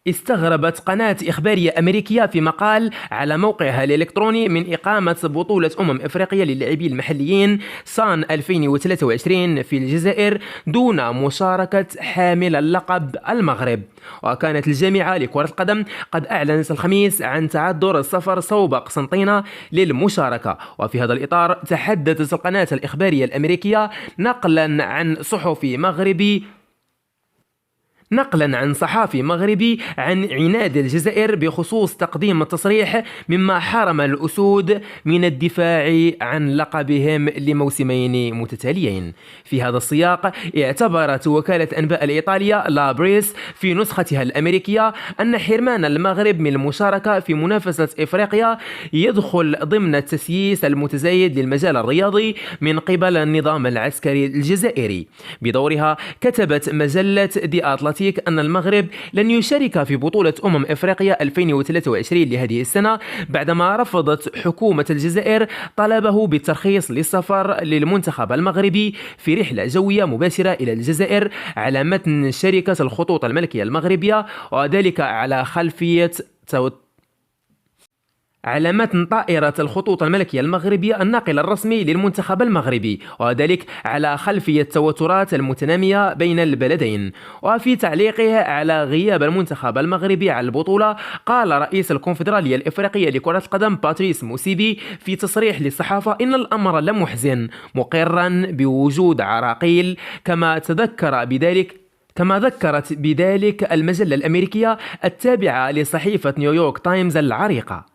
استغربت قناة إخبارية أمريكية في مقال على موقعها الإلكتروني من إقامة بطولة إفريقيا للاعبين المحليين سان 2023 في الجزائر دون مشاركة حامل اللقب المغرب. وكانت الجامعة لكرة القدم قد أعلنت الخميس عن تعذر السفر صوب قسنطينة للمشاركة. وفي هذا الإطار تحدثت القناة الإخبارية الأمريكية نقلا عن صحافي مغربي عن عناد الجزائر بخصوص تقديم التصريح، مما حرم الأسود من الدفاع عن لقبهم لموسمين متتاليين. في هذا السياق اعتبرت وكالة أنباء الإيطالية لا بريس في نسختها الأمريكية أن حرمان المغرب من المشاركة في منافسة إفريقيا يدخل ضمن التسييس المتزايد للمجال الرياضي من قبل النظام العسكري الجزائري. بدورها كتبت مجلة دي أتلانتيك أن المغرب لن يشارك في بطولة إفريقيا 2023 لهذه السنة بعدما رفضت حكومة الجزائر طلبه بالترخيص للسفر للمنتخب المغربي في رحلة جوية مباشرة إلى الجزائر على متن شركة الخطوط الملكية المغربية، وذلك على متن طائرة الخطوط الملكية المغربية الناقل الرسمي للمنتخب المغربي، وذلك على خلفية التوترات المتنامية بين البلدين. وفي تعليقه على غياب المنتخب المغربي على البطولة، قال رئيس الكونفدرالية الإفريقية لكرة القدم باتريس موسيبي في تصريح للصحافة إن الأمر لمحزن، مقرا بوجود عراقيل، كما ذكرت بذلك المجلة الأمريكية التابعة لصحيفة نيويورك تايمز العريقة.